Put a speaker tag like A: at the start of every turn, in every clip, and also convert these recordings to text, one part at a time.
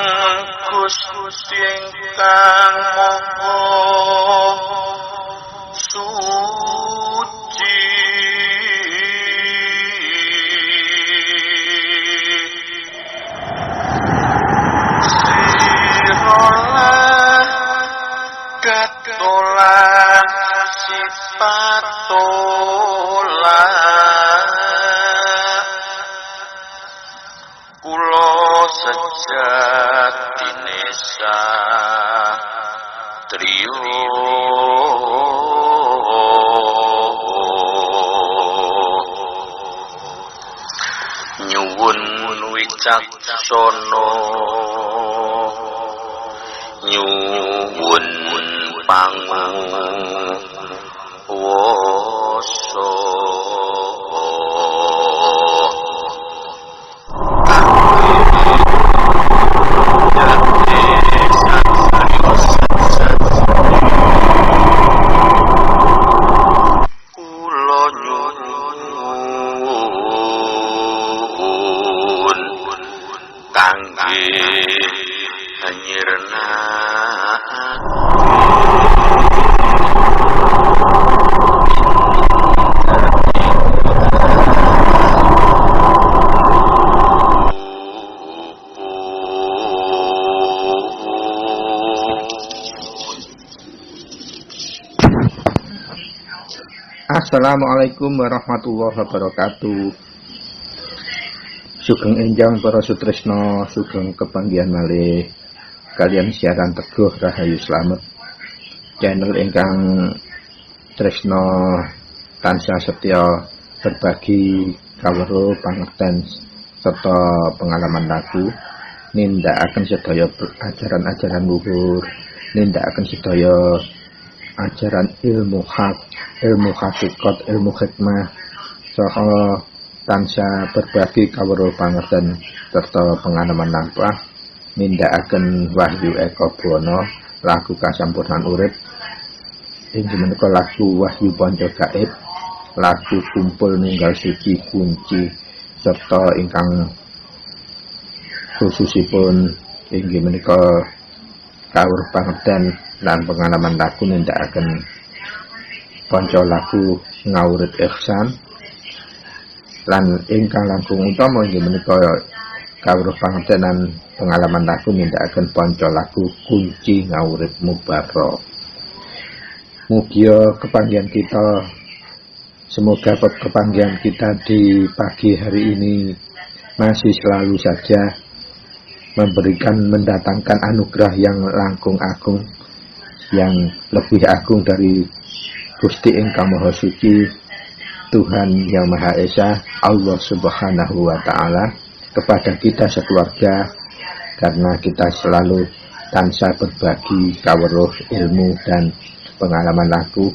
A: Gusti ingkang Maha Suci. Sirolah katolah sipatolah kula sejatine satriya nyuwun wicaksana nyuwun panguwasa.
B: Assalamualaikum warahmatullahi wabarakatuh. Sugeng enjang para sutresna, sugeng kepanggihan malih kalian siaran Teguh Rahayu Slamet, channel ingkang tresna tansah setya berbagi kawruh pangerten serta pengalaman laku, nindakaken sedaya ajaran-ajaran luhur, nindakaken sedaya ajaran ilmu hakikat, ilmu hikmah, saha tansah berbagi kawruh pangerten serta pengalaman lampah, nindakaken wahyu eka bono, laku kasampurnan urip, inggih menika laku wahyu panca gaib, laku kumpul ninggal suci kunci, serta ingkang khususipun inggih menika kawruh pangerten lan pengalaman laku nindakaken panca laku ngawurit ihsan, lan ingkang langkung utama inggih menika kawruh pangerten lan pengalaman laku nindakaken panca laku kunci ngawurit mubarok. Mugia kepanggihan kita, semoga kepanggihan kita di pagi hari ini masih selalu saja mendatangkan anugerah yang langkung agung, yang lebih agung dari Gusti ingkang Maha Suci, Tuhan yang Maha Esa, Allah Subhanahu wa Ta'ala, kepada kita sekeluarga, karena kita selalu tansah berbagi kawruh ilmu dan pengalaman laku,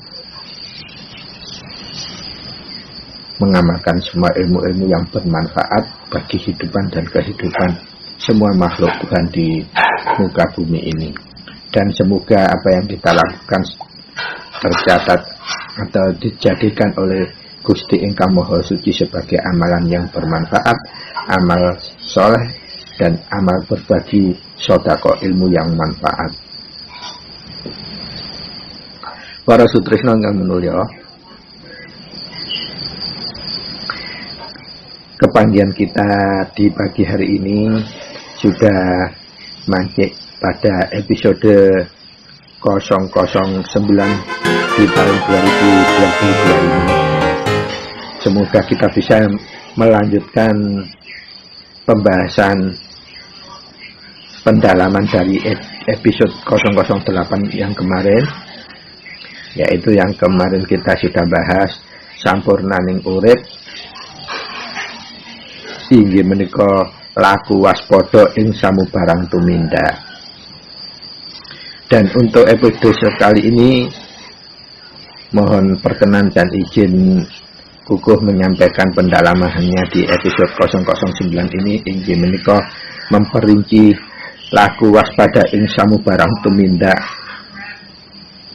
B: mengamalkan semua ilmu-ilmu yang bermanfaat bagi kehidupan dan kehidupan semua makhluk Tuhan di muka bumi ini. Dan semoga apa yang kita lakukan tercatat atau dijadikan oleh Gusti ingkang Maha Suci sebagai amalan yang bermanfaat, amal soleh, dan amal berbagi sedekah ilmu yang manfaat. Para sutresna ingkang minulya, kepanggihan kita di pagi hari ini sudah mancik pada episode 009 di tahun 2022 ini. Semoga kita bisa melanjutkan pembahasan pendalaman dari episode 008 yang kemarin, yaitu yang kemarin kita sudah bahas sampurnaning urip inggih menika laku waspada ing samubarang tumindak. Dan untuk episode kali ini mohon perkenan dan izin kukuh menyampaikan pendalamannya di episode 009 ini inggih menika memperinci laku waspada ing samubarang tumindak,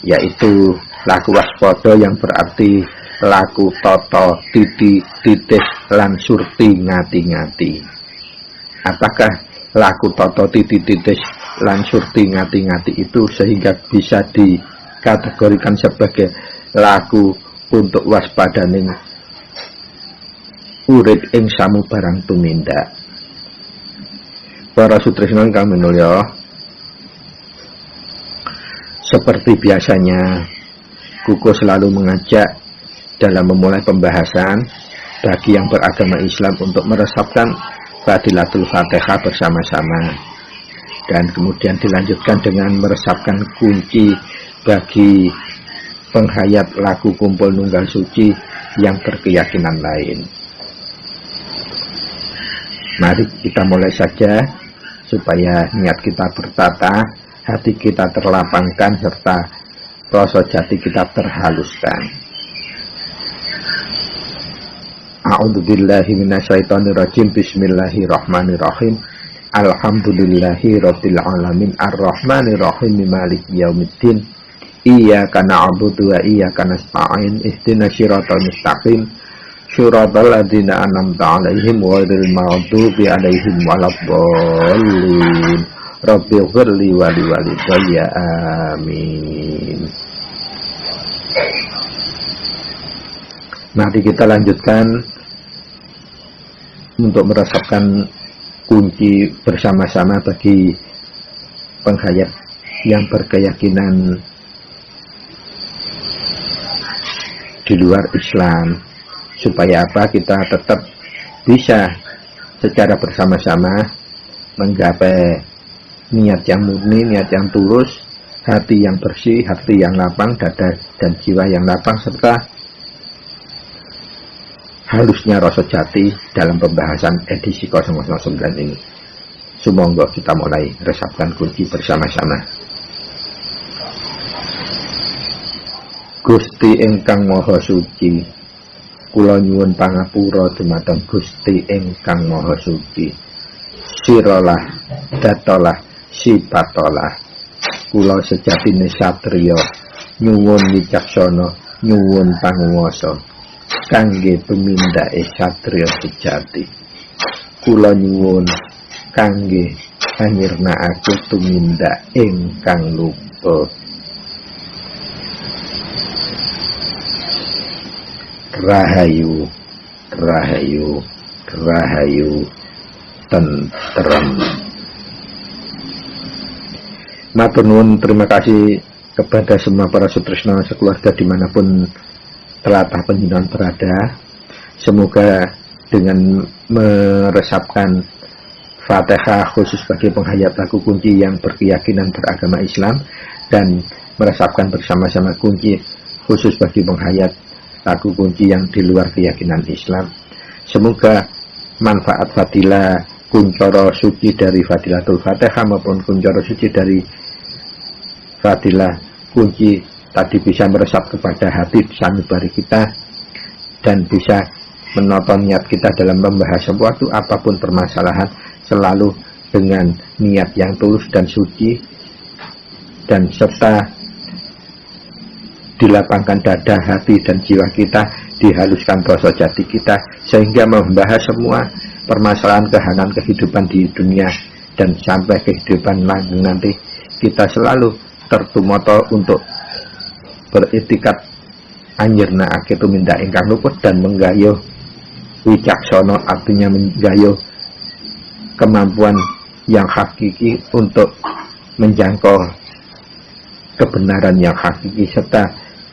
B: yaitu laku waspada yang berarti laku toto titi titis lan surti ngati-ngati. Apakah laku toto titis lan surti ngati-ngati itu, sehingga bisa dikategorikan sebagai laku untuk waspadaning urip ing samu barang tumindak. Para sutresna kang minulya, seperti biasanya Kuko selalu mengajak dalam memulai pembahasan bagi yang beragama Islam untuk meresapkan Fadilatul Fatihah bersama-sama, dan kemudian dilanjutkan dengan meresapkan kunci bagi penghayat laku kumpul nunggal suci yang berkeyakinan lain. Mari kita mulai saja, supaya niat kita bertata, hati kita terlapangkan, serta rasa jati kita terhaluskan. A'udzubillahi minasyaitonirrajim. Bismillahirrahmanirrahim. Alhamdulillahi rabbil alamin, arrahmanirrahim, maliki yaumiddin. Iyyaka na'budu wa iyyaka nasta'in. Ihdinas siratal mustaqim, siratal ladzina an'amta 'alaihim ghairil maghdubi 'alaihim waladdallin. Rabbighfirli wa liwalidayya, amin. Nanti kita lanjutkan untuk meresapkan kunci bersama-sama bagi penghayat yang berkeyakinan di luar Islam, supaya apa? Kita tetap bisa secara bersama-sama menggapai niat yang murni, niat yang tulus, hati yang bersih, hati yang lapang, dada dan jiwa yang lapang, serta halusnya rasa jati dalam pembahasan edisi 009 ini. Sumangga kita mulai resapkan kunci bersama-sama. Gusti ingkang Maha Suci, kula nyuwun pangapura dumateng Gusti ingkang Maha Suci. Siralah datolah sipatolah, kula sejatine satriya nyuwun wicaksana, nyuwun panguwasa kangge pemindake satriya sejati. Kula nyuwun kangge anyirnakake tumindak ingkang lupa. Rahayu, rahayu, rahayu, tentrem. Matur nuwun, terima kasih kepada semua para sutresna sekeluarga dimanapun telatah panjenengan berada. Semoga dengan meresapkan Fatihah khusus bagi penghayat laku kunci yang berkeyakinan beragama Islam, dan meresapkan bersama-sama kunci khusus bagi penghayat laku kunci yang di luar keyakinan Islam, semoga manfaat fadilah kuncoro suci dari Fadilatul Fatihah maupun kuncoro suci dari fadilah kunci tadi bisa meresap kepada hati sanubari kita, dan bisa menonton niat kita dalam membahas sesuatu apapun permasalahan selalu dengan niat yang tulus dan suci, dan serta dilapangkan dada, hati dan jiwa kita, dihaluskan rasa jati kita, sehingga membahas semua permasalahan kehanan kehidupan di dunia dan sampai kehidupan lanjut nanti, kita selalu tertumoto untuk beretikat anyirnakake tumindak ingkang luput dan menggayuh wicaksana, artinya menggayuh kemampuan yang hakiki untuk menjangkau kebenaran yang hakiki, serta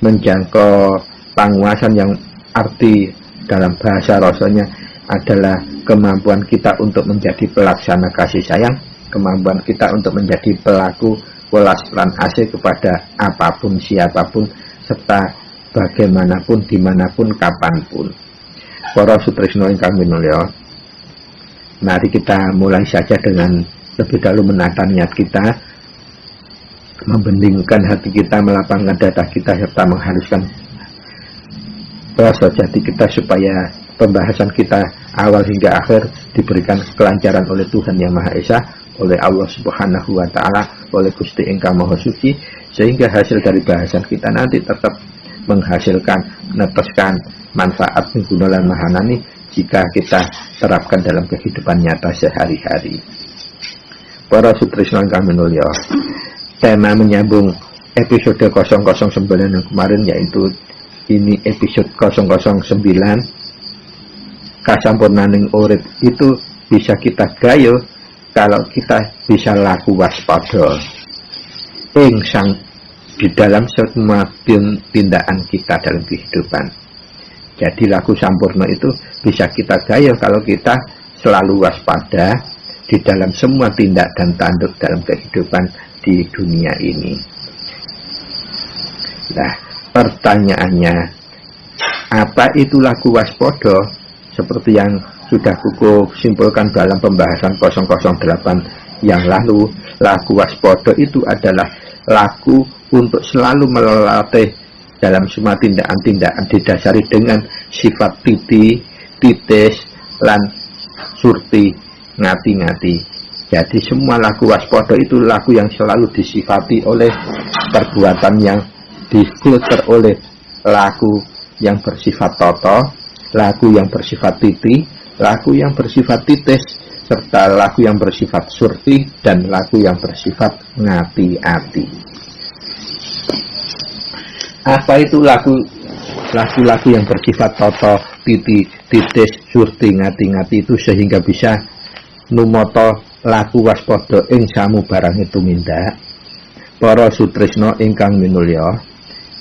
B: menjangkau penguasaan yang arti dalam bahasa rasanya adalah kemampuan kita untuk menjadi pelaksana kasih sayang, kemampuan kita untuk menjadi pelaku welas lan asih kepada apapun siapapun serta bagaimanapun dimanapun kapanpun. Para sutresna ingkang minulya, mari kita mulai saja dengan lebih dahulu menata niat kita, membeningkan hati kita, melapangkan dada kita, serta menghaluskan rasa jati kita, supaya pembahasan kita awal hingga akhir diberikan kelancaran oleh Tuhan Yang Maha Esa, oleh Allah Subhanahu wa Ta'ala, oleh Gusti ingkang Maha Suci, sehingga hasil dari bahasan kita nanti tetap menghasilkan, meneteskan manfaat mengguna lan mahanani jika kita terapkan dalam kehidupan nyata sehari-hari. Para sutresna ingkang minulya, tema menyambung episode 009 yang kemarin, yaitu ini episode 009, kasampurnaning urip itu bisa kita gayo kalau kita bisa laku waspada di dalam semua tindakan kita dalam kehidupan. Jadi laku sampurna itu bisa kita gayo kalau kita selalu waspada di dalam semua tindak dan tanduk dalam kehidupan di dunia ini. Nah, pertanyaannya, apa itu laku waspada? Seperti yang sudah kuku simpulkan dalam pembahasan 008 yang lalu, laku waspada itu adalah laku untuk selalu melatih dalam semua tindakan-tindakan didasari dengan sifat titis, lan surti, ngati-ngati. Jadi semua laku waspada itu laku yang selalu disifati oleh perbuatan yang difilter oleh laku yang bersifat toto, laku yang bersifat titi, laku yang bersifat titis, serta laku yang bersifat surti, dan laku yang bersifat ngati-ati. Apa itu laku-laku yang bersifat toto, titi, titis, surti, ngati-ngati itu sehingga bisa numoto laku waspada ing samubarang tumindak? Para sutresna ingkang minulya,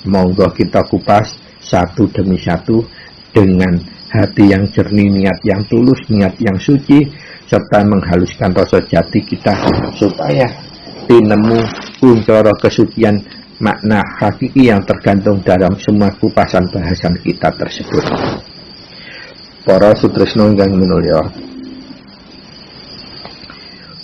B: monggo kita kupas satu demi satu dengan hati yang jernih, niat yang tulus, niat yang suci, serta menghaluskan rasa jati kita supaya tinemu unsur kesucian makna hakiki yang tergantung dalam semua kupasan bahasan kita tersebut. Para sutresna ingkang minulya,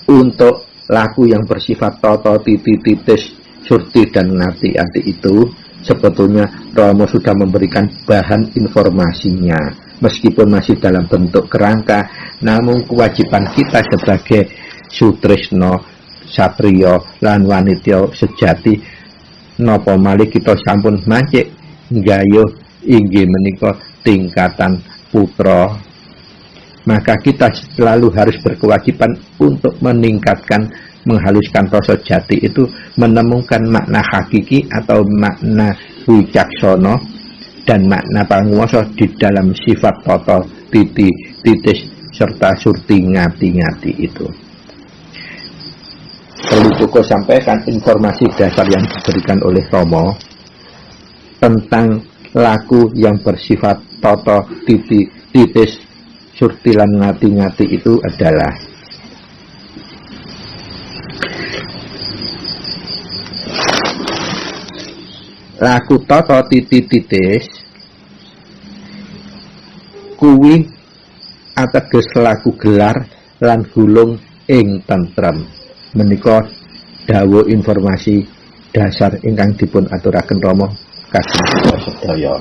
B: untuk laku yang bersifat toto, titi, titis, surti, dan ngati-ati itu sebetulnya Romo sudah memberikan bahan informasinya, meskipun masih dalam bentuk kerangka. Namun kewajiban kita sebagai sutresna, satriya, lan wanita sejati napa malih kita sampun mancik nggayuh inggih menika tingkatan putra, maka kita selalu harus berkewajiban untuk meningkatkan, menghaluskan rasa jati itu, menemukan makna hakiki atau makna wicaksana dan makna panguwasa di dalam sifat toto, titi, titis, serta surti, ngati-ngati itu. Perlu Koko sampaikan informasi dasar yang diberikan oleh Romo tentang laku yang bersifat toto, titi, titis, surti, lan ngati-ngati itu adalah laku toto, titi, titis kuwi ateges laku gelar lan gulung ing tentrem. Menika dawuh informasi dasar ingkang dipun aturaken Rama kagem kita sedaya.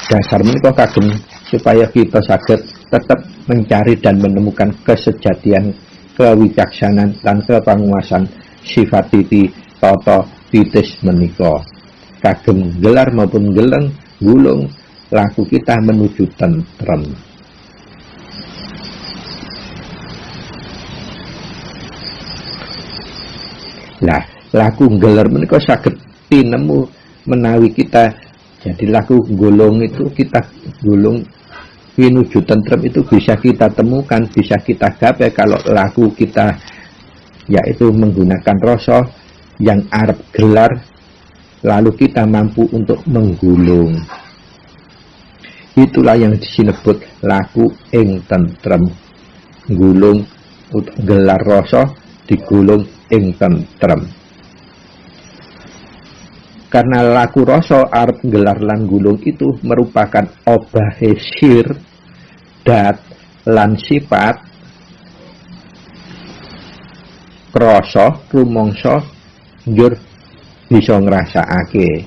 B: Dasar menika kagem supaya kita saged tetap mencari dan menemukan kesejatian, kewicaksanan, dan kepanguasan sifat titi, toto, titis menika. Kagem gelar maupun geleng, gulung laku kita menuju tentrem. Lah, laku gelar menika saged tinemu menawi kita jadi laku gulung itu kita gulung menuju tentrem itu bisa kita temukan, bisa kita gapai kalau laku kita yaitu menggunakan rasa yang arep gelar, lalu kita mampu untuk menggulung. Itulah yang disebut laku ing tentrem. Gulung gelar rasa digulung ing tentrem. Karena laku rasa arep gelar lan gulung itu merupakan obahe sir, dat, lan sifat krasa rumangsa njur bisa ngrasakake.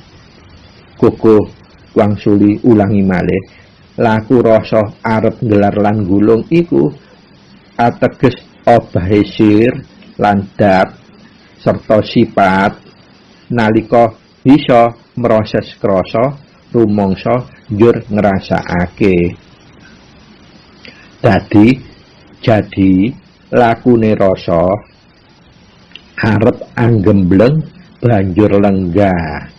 B: Koko wangsuli ulangi malih, laku rasa arep gelar lan gulung iku ateges obahe sir lan dat serta sifat nalika bisa meroses krasa rumangsa njur ngrasakake. Jadi lakune rasa arep anggembleng banjur lenggah.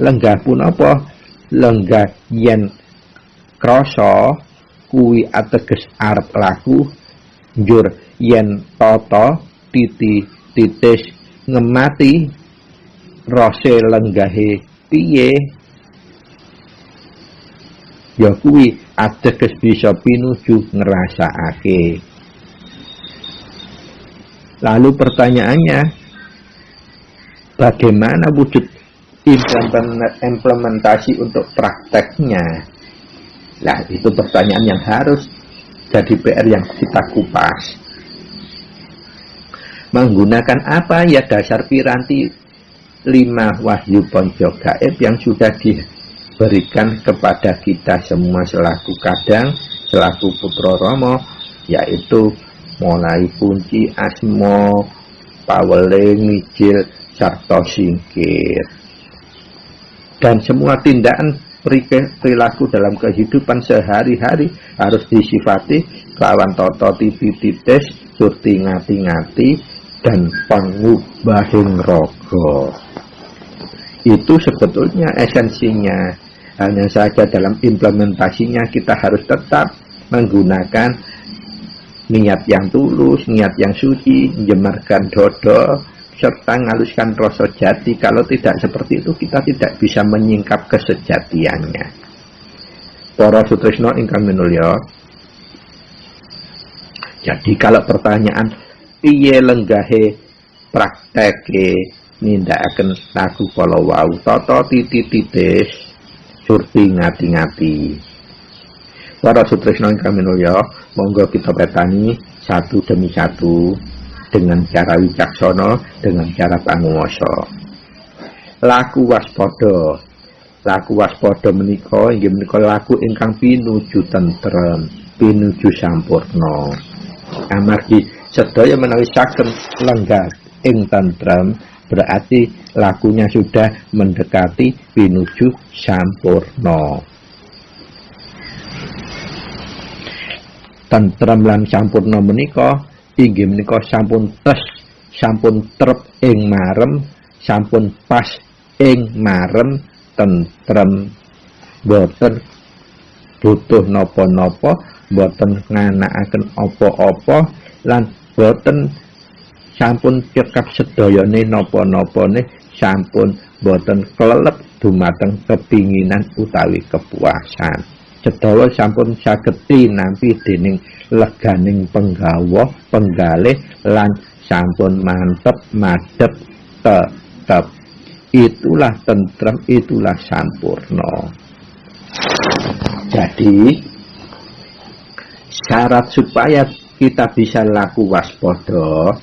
B: Lenggah punapa? Lenggah yen krasa kuwi ateges arep laku, njur yen tata titis ngemati rasa lenggahe piye, ya kuwi ateges bisa pinuju ngrasakake. Lalu pertanyaannya, bagaimana wujud implementasi untuk prakteknya? Nah, itu pertanyaan yang harus jadi PR yang kita kupas. Menggunakan apa ya dasar piranti 5 wahyu ponco gaib yang sudah diberikan kepada kita semua selaku kadang, selaku putra Rama, yaitu mulai kunci, asma, paweling, mijil, sarta singkir. Dan semua tindakan perilaku dalam kehidupan sehari-hari harus disifati kelawan tata titis, surti ngati-ngati, dan pangubahing raga. Itu sebetulnya esensinya. Hanya saja dalam implementasinya kita harus tetap menggunakan niat yang tulus, niat yang suci, menjemarkan dodo, serta ngaluskan rasa jati. Kalau tidak seperti itu, kita tidak bisa menyingkap kesejatiannya. Para sutresna ingkang minulya, jadi kalau pertanyaan piye lenggahe prakteke nindakaken laku kala wau tata titis surti ngati-ngati. Para sutresna ingkang minulya, monggo kita petani satu demi satu dengan cara wicaksana, dengan cara panguwasa. Laku waspada. Laku waspada menika inggih menika laku ingkang pinuju tentrem, pinuju sampurna. Amargi sedaya menawi saged lenggah ing tentrem, berarti lakunya sudah mendekati pinuju sampurna. Tentrem lan sampurna menika inggih menika sampun sampun trep ing marem, sampun pas ing marem tentrem, boten butuh napa-napa, boten nganakaken apa-apa, lan boten sampun cekap sedayane napa-napane, sampun boten kelelep dumateng kepinginan utawi kepuasan. Sedawa sampun saged nampi dening leganing penggawa, penggalih, lan sampun mantep, madhep, tetep. Itulah tentrem, itulah sampurna. Jadi syarat supaya kita bisa laku waspada,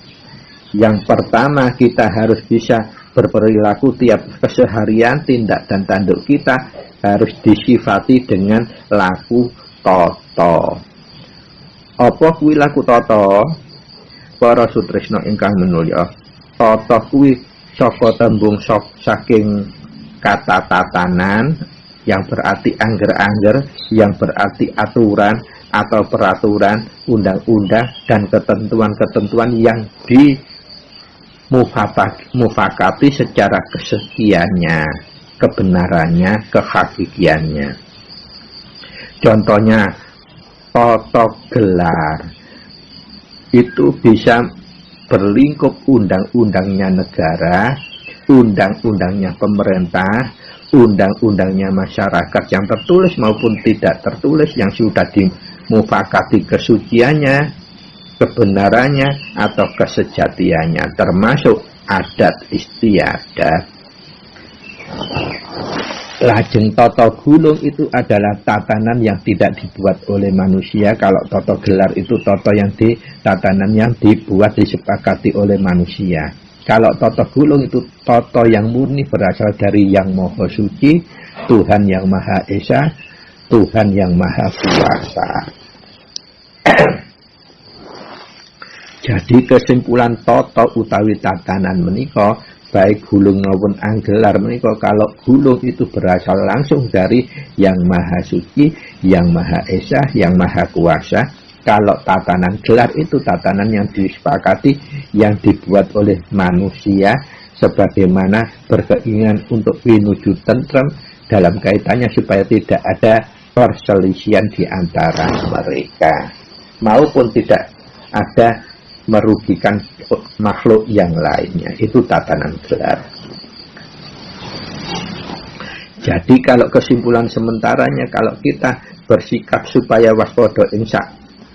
B: yang pertama kita harus bisa berperilaku tiap keseharian, tindak dan tanduk kita harus disifati dengan laku tata. Apa kuwi laku tata? Para sutresna ingkang minulya, tata kuwi saka tembung saking kata tatanan yang berarti angger-angger, yang berarti aturan atau peraturan, undang-undang dan ketentuan-ketentuan yang mufakati secara kesekiannya, kebenarannya, kehakikiannya. Contohnya tata gelar itu bisa berlingkup undang-undangnya negara, undang-undangnya pemerintah, undang-undangnya masyarakat yang tertulis maupun tidak tertulis, yang sudah dimufakati kesuciannya, kebenarannya atau kesejatiannya, termasuk adat istiadat. Lajeng tata gulung itu adalah tatanan yang tidak dibuat oleh manusia. Kalau tata gelar itu tatanan yang dibuat, disepakati oleh manusia. Kalau tata gulung itu tata yang murni, berasal dari Yang Maha Suci, Tuhan Yang Maha Esa, Tuhan Yang Maha Kuasa. Jadi kesimpulan tata utawi tatanan menika, baik gulung maupun anggelar menika, kalau gulung itu berasal langsung dari Yang Maha Suci, Yang Maha Esa, Yang Maha Kuasa, kalau tatanan gelar itu tatanan yang disepakati, yang dibuat oleh manusia sebagaimana berkeinginan untuk menuju tentrem dalam kaitannya supaya tidak ada perselisihan di antara mereka, maupun tidak ada merugikan makhluk yang lainnya. Itu tatanan gelar. Jadi kalau kesimpulan sementaranya, kalau kita bersikap supaya waspada insya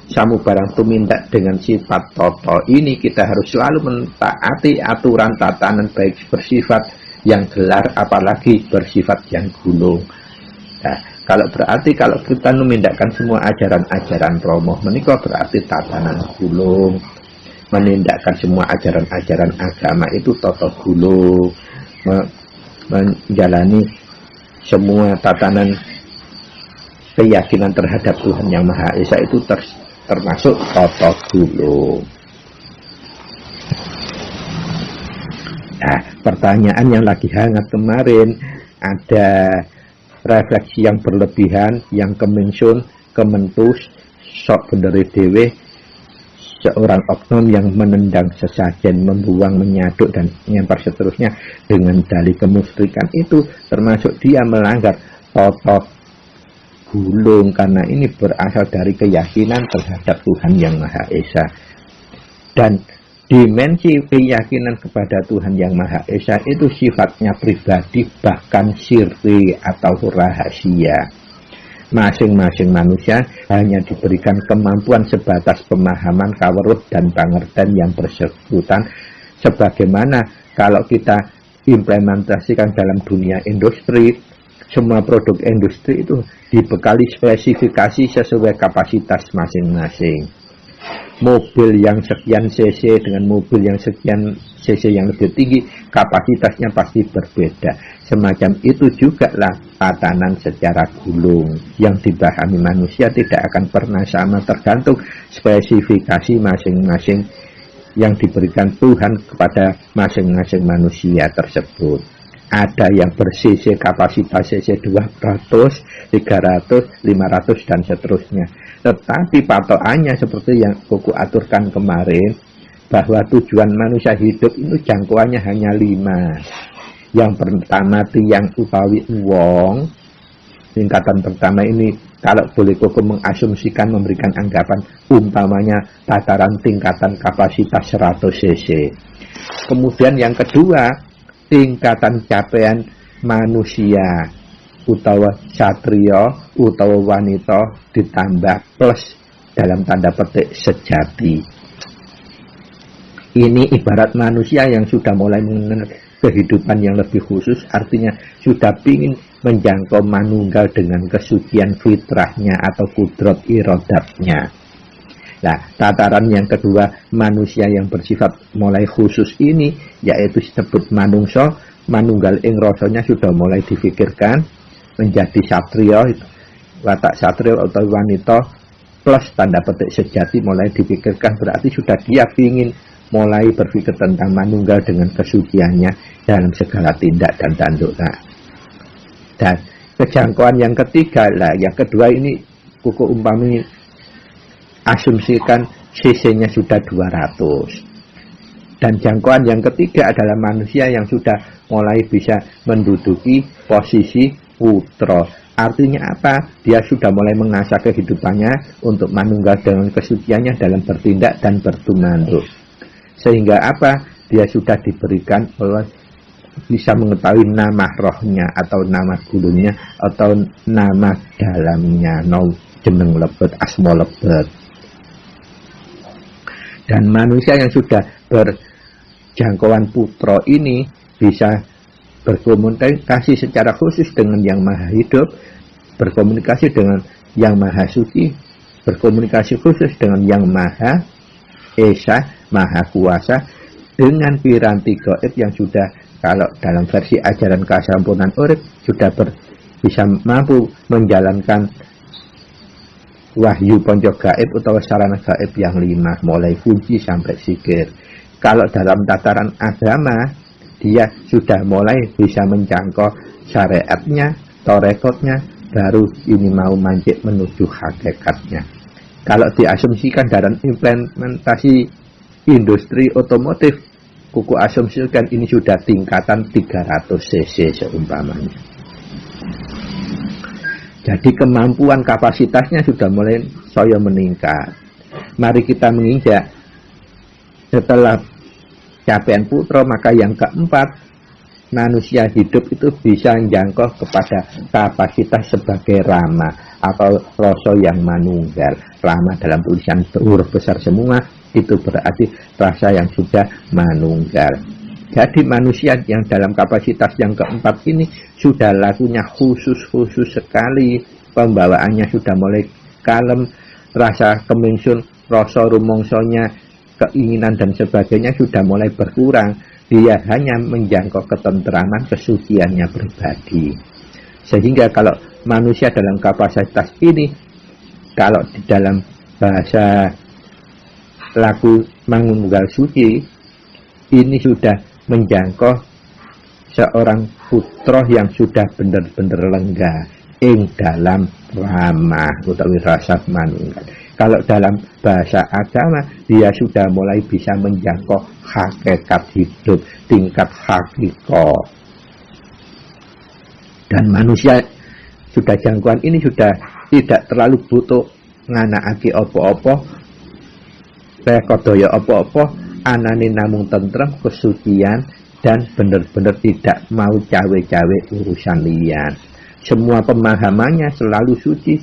B: samu barang tumindak dengan sifat toto ini, kita harus selalu mentaati aturan tatanan baik bersifat yang gelar apalagi bersifat yang gulung. Nah, kalau kita memindahkan semua ajaran-ajaran romoh menika berarti tatanan gulung. Menindakkan semua ajaran-ajaran agama itu toto gulung. Menjalani semua tatanan keyakinan terhadap Tuhan Yang Maha Esa itu termasuk toto gulung. Nah, pertanyaan yang lagi hangat kemarin, ada refleksi yang berlebihan, yang kemensun, kementus, sok benderi dewe, seorang oknum yang menendang sesajen, membuang, menyaduk, dan yang seterusnya dengan dalih kemusyrikan, itu termasuk dia melanggar toto gulung, karena ini berasal dari keyakinan terhadap Tuhan Yang Maha Esa. Dan dimensi keyakinan kepada Tuhan Yang Maha Esa itu sifatnya pribadi, bahkan sirri atau rahasia. Masing-masing manusia hanya diberikan kemampuan sebatas pemahaman, kaweruh, dan pangertian yang bersangkutan, sebagaimana kalau kita implementasikan dalam dunia industri, semua produk industri itu dibekali spesifikasi sesuai kapasitas masing-masing. Mobil yang sekian cc dengan mobil yang sekian cc yang lebih tinggi, kapasitasnya pasti berbeda. Semacam itu juga lah tatanan secara gulung yang dipahami manusia tidak akan pernah sama, tergantung spesifikasi masing-masing yang diberikan Tuhan kepada masing-masing manusia tersebut. Ada yang ber-cc kapasitas cc 200, 300, 500 dan seterusnya. Tetapi patokannya seperti yang Kuku aturkan kemarin, bahwa tujuan manusia hidup itu jangkauannya hanya 5. Yang pertama tiang utawi wong, tingkatan pertama ini kalau boleh Kuku mengasumsikan, memberikan anggapan umpamanya tataran tingkatan kapasitas 100 cc. Kemudian yang kedua, tingkatan capaian manusia utawa satria utawa wanita ditambah plus dalam tanda petik sejati. Ini ibarat manusia yang sudah mulai mengenal kehidupan yang lebih khusus, artinya sudah ingin menjangkau manunggal dengan kesucian fitrahnya atau kudrat irodatnya. Nah, tataran yang kedua, manusia yang bersifat mulai khusus ini, yaitu disebut manungso, manunggal ing rasanya sudah mulai difikirkan menjadi satria, watak satria atau wanita plus tanda petik sejati mulai dipikirkan, berarti sudah dia ingin mulai berpikir tentang manunggal dengan kesuciannya dalam segala tindak dan tanduk. Nah, dan kejangkauan yang ketiga lah, yang kedua ini Kuku umpami asumsikan cc-nya sudah 200. Dan jangkauan yang ketiga adalah manusia yang sudah mulai bisa menduduki posisi putra. Artinya apa? Dia sudah mulai mengasah kehidupannya untuk manunggal dengan kesuciannya dalam bertindak dan bertumanduk. Sehingga apa? Dia sudah diberikan oleh bisa mengetahui nama rohnya atau nama gulungnya atau nama dalamnya, jeneng lebet, asma lebet. Dan manusia yang sudah berjangkauan putra ini bisa berkomunikasi secara khusus dengan Yang Maha Hidup, berkomunikasi dengan Yang Maha Suci, berkomunikasi khusus dengan Yang Maha Esa, Maha Kuasa, dengan piranti gaib yang sudah, kalau dalam versi ajaran kesampurnan urip, sudah bisa mampu menjalankan wahyu ponco gaib atau sarana gaib yang 5, mulai kunci sampai zikir. Kalau dalam tataran agama, dia sudah mulai bisa menjangkau syariatnya, torekotnya, baru ini mau mancik menuju hakikatnya. Kalau diasumsikan dalam implementasi industri otomotif, kuku asumsikan ini sudah tingkatan 300 cc seumpamanya. Jadi kemampuan kapasitasnya sudah mulai saya meningkat. Mari kita menginjak setelah capaian putra, maka yang keempat, manusia hidup itu bisa menjangkau kepada kapasitas sebagai rama atau rasa yang manunggal. Rama dalam tulisan huruf besar semua, itu berarti rasa yang sudah manunggal. Jadi manusia yang dalam kapasitas yang keempat ini sudah lakunya khusus sekali, pembawaannya sudah mulai kalem, rasa kemingsun, rasa rumongsonya, keinginan dan sebagainya sudah mulai berkurang. Dia hanya menjangkau ketentraman, kesuciannya pribadi. Sehingga kalau manusia dalam kapasitas ini, kalau di dalam bahasa laku manunggal suci, ini sudah menjangkau seorang putra yang sudah benar-benar lengah ing dalam ramah utawi rasa manunggal. Kalau dalam bahasa agama, dia sudah mulai bisa menjangkau hakikat hidup, tingkat hakikoh. Dan manusia sudah jangkauan ini sudah tidak terlalu butuh nganakake opo-opo, rekodaya opo-opo, anane namung tentrem, kesucian, dan benar-benar tidak mau cawe-cawe urusan liyan. Semua pemahamannya selalu suci,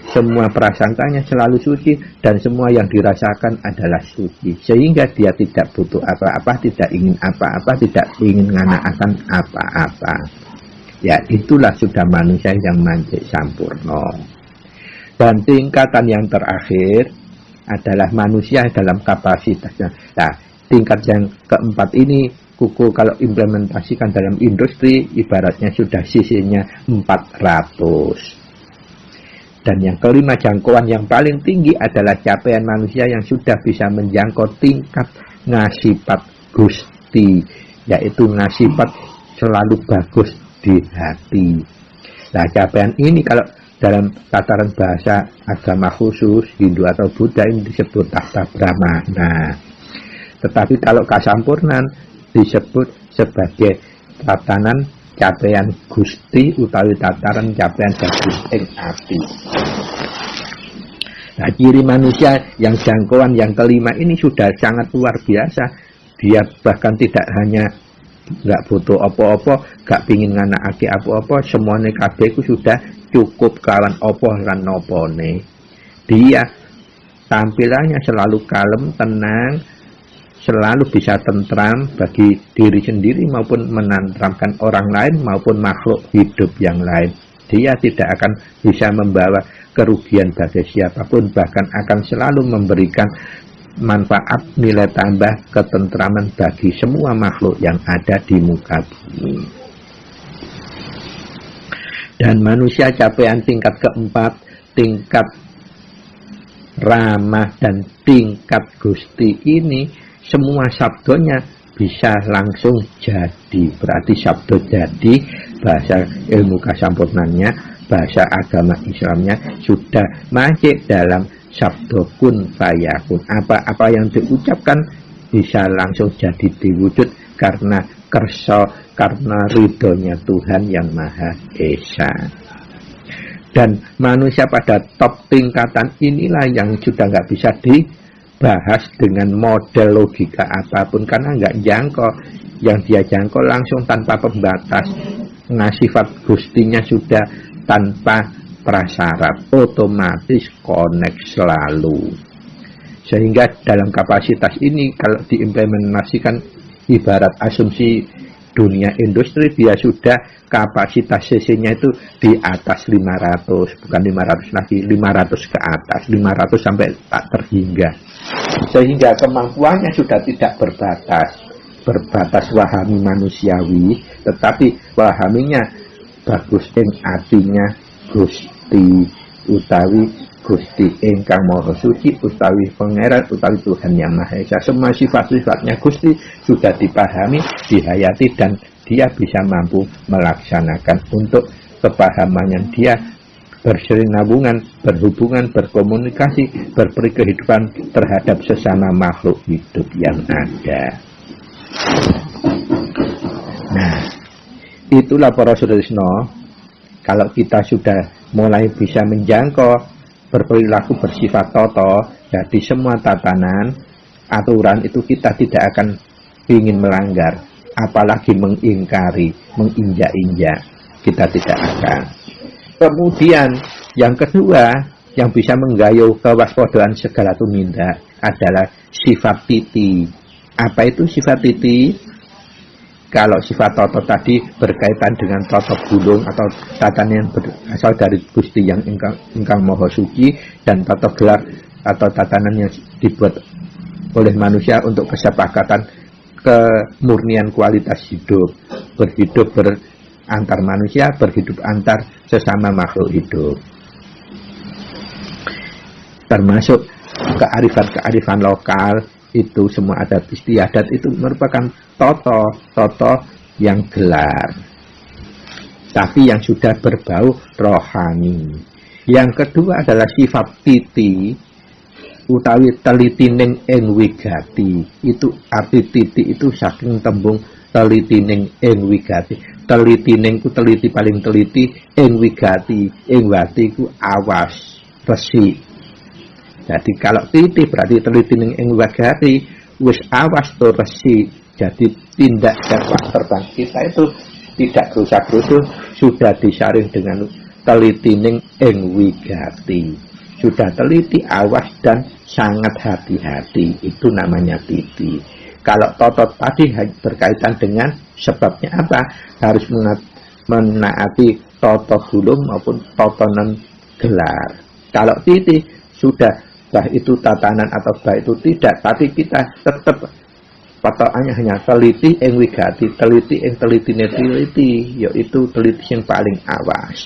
B: semua prasangkanya selalu suci, dan semua yang dirasakan adalah suci. Sehingga dia tidak butuh apa-apa, tidak ingin apa-apa, tidak ingin nganakaken apa-apa. Ya, itulah sudah manusia yang manjik sampurno. Dan tingkatan yang terakhir adalah manusia dalam kapasitasnya. Nah, tingkat yang keempat ini, kuku kalau implementasikan dalam industri, ibaratnya sudah sisinya 400. Dan yang kelima, jangkauan yang paling tinggi adalah capaian manusia yang sudah bisa menjangkau tingkat ngasifat Gusti, yaitu ngasifat selalu bagus di hati. Nah, capaian ini kalau dalam tataran bahasa agama khusus Hindu atau Buddha ini disebut tahta brahmana. Tetapi kalau kasampurnan disebut sebagai tatanan capaian Gusti utawi tataran capaian bagus ing ati. Nah, ciri manusia yang jangkauan yang kelima ini sudah sangat luar biasa. Dia bahkan tidak hanya nggak butuh apa-apa, nggak pingin nganakake apa-apa, semuanya kabeh ku sudah cukup kawan opo lan nopone. Dia tampilannya selalu kalem, tenang, selalu bisa tentram bagi diri sendiri maupun menantramkan orang lain maupun makhluk hidup yang lain. Dia tidak akan bisa membawa kerugian bagi siapapun, bahkan akan selalu memberikan manfaat, nilai tambah, ketentraman bagi semua makhluk yang ada di muka bumi. Dan manusia capaian tingkat keempat, tingkat ramah dan tingkat Gusti ini, semua sabdonya bisa langsung jadi. Berarti sabdo jadi, bahasa ilmu kasampurnannya, bahasa agama Islamnya sudah masuk dalam sabdo kun fayakun. Apa-apa yang diucapkan bisa langsung jadi diwujud karena kersa, karena ridhonya Tuhan yang Maha Esa. Dan manusia pada top tingkatan inilah yang sudah nggak bisa dibahas dengan model logika apapun, karena nggak jangkau. Yang dia jangkau langsung tanpa pembatas. Sifat Gustinya sudah tanpa prasyarat, otomatis connect selalu. Sehingga dalam kapasitas ini kalau diimplementasikan ibarat asumsi dunia industri, dia sudah kapasitas cc-nya itu di atas 500, bukan 500 lagi, 500 ke atas, 500 sampai tak terhingga. Sehingga kemampuannya sudah tidak berbatas wahami manusiawi, tetapi wahaminya bagus ing atinya Gusti utawi Gusti ingkang Maha Suci utawi Pangeran utawi Tuhan yang Maha Esa. Semua sifat-sifatnya Gusti sudah dipahami, dihayati, dan dia bisa mampu melaksanakan. Untuk kepahamannya dia bersinambungan, berhubungan, berkomunikasi, berperi kehidupan terhadap sesama makhluk hidup yang ada. Nah, itulah para saudara, kalau kita sudah mulai bisa menjangkau berperilaku bersifat toto, jadi semua tatanan, aturan itu kita tidak akan ingin melanggar, apalagi mengingkari, menginjak-injak, kita tidak akan. Kemudian yang kedua yang bisa menggayuh kewaspadaan segala tumindak adalah sifat titi. Apa itu sifat titi? Kalau sifat toto tadi berkaitan dengan toto gulung atau tatanan yang berasal dari Gusti yang ingkang Maha Suci, dan toto gelar atau tatanan yang dibuat oleh manusia untuk kesepakatan kemurnian kualitas hidup, berhidup antar manusia, berhidup antar sesama makhluk hidup. Termasuk kearifan-kearifan lokal, itu semua adat istiadat itu merupakan toto yang gelar, tapi yang sudah berbau rohani. Yang kedua adalah sifat titi, utawi telitining ing wigati. Itu arti titi itu saking tembung telitining ing wigati. Telitining ku teliti, paling teliti, ing wigati, ing wati ku awas, resik. Jadi kalau titi berarti telitining ing wigati, wis awas to resik. Jadi tindak jadwal terbang kita itu tidak rusak-rusuk, sudah disaring dengan telitining ing wigati. Sudah teliti, awas, dan sangat hati-hati. Itu namanya titi. Kalau toto tadi berkaitan dengan sebabnya apa? Harus menaati toto gulung maupun totonan gelar. Kalau titi sudah, bah itu tatanan atau bah itu tidak, tapi kita tetap patokannya hanya teliti ing wigati, teliti ing telitine teliti, yaitu teliti yang paling awas.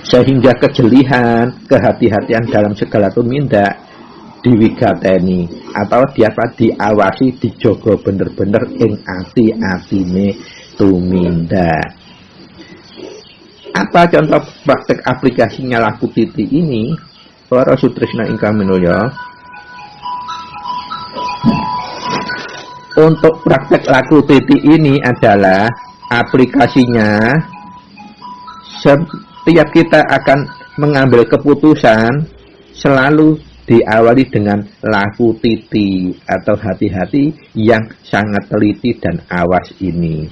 B: Sehingga kejelihan, kehati-hatian dalam segala tumindak diwigateni atau diawasi, dijogo bener-bener ing ati-atine tumindak. Apa contoh praktek aplikasinya laku titi ini? Para sutresna ingkang minulya, untuk praktek laku titi ini adalah aplikasinya setiap kita akan mengambil keputusan selalu diawali dengan laku titi atau hati-hati yang sangat teliti dan awas ini,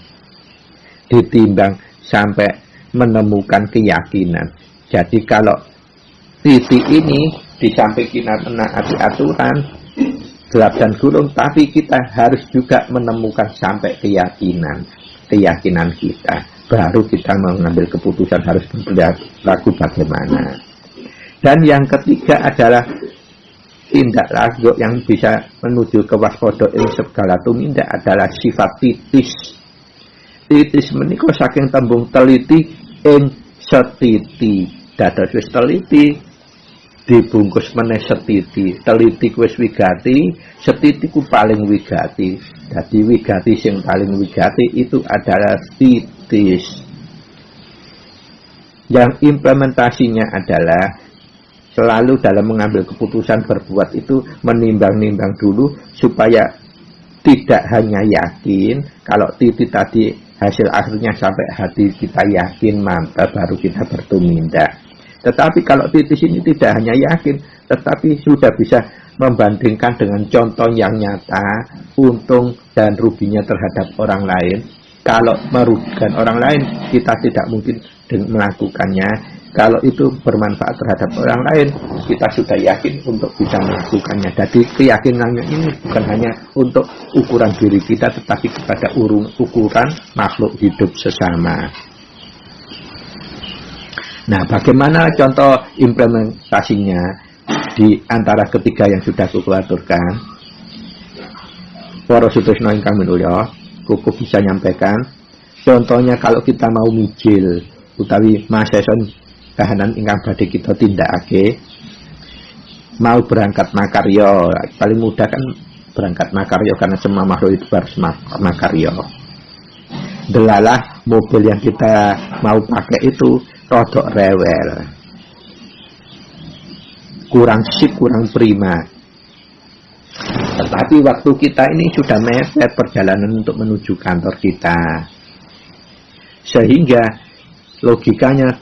B: ditimbang sampai menemukan keyakinan. Jadi kalau titi ini di samping kita menaati aturan gelap dan gulung, tapi kita harus juga menemukan sampai keyakinan kita, baru kita mengambil keputusan harus berlaku bagaimana. Dan yang ketiga adalah tindak laku yang bisa menuju ke waspada ing segala tumindak adalah sifat titis. Titis menika saking tembung teliti ing setiti. Dados wis teliti dibungkus meneh setiti. Teliti wis wigati, setiti ku paling wigati. Jadi wigati sing paling wigati itu adalah titis. Yang implementasinya adalah selalu dalam mengambil keputusan berbuat itu menimbang-nimbang dulu supaya tidak hanya yakin. Kalau titik tadi hasil akhirnya sampai hati kita yakin mantap, baru kita bertumindak. Tetapi kalau titis ini tidak hanya yakin, tetapi sudah bisa membandingkan dengan contoh yang nyata, untung dan ruginya terhadap orang lain. Kalau merugikan orang lain, kita tidak mungkin melakukannya. Kalau itu bermanfaat terhadap orang lain, kita sudah yakin untuk bisa melakukannya. Jadi keyakinannya ini bukan hanya untuk ukuran diri kita, tetapi kepada ukuran makhluk hidup sesama. Nah, bagaimana contoh implementasinya di antara ketiga yang sudah kuku aturkan? Para sutresna ingkang minulya, kuku bisa nyampaikan. Contohnya kalau kita mau mijil utawi maseson kahanan ingkang badhe kita tindakake, mau berangkat makarya, paling mudah kan berangkat makarya karena semua makhluk itu harus makarya. delalah mobil yang kita mau pakai itu rodok rewel, kurang sip, kurang prima. Tetapi waktu kita ini sudah mepet perjalanan untuk menuju kantor kita, sehingga logikanya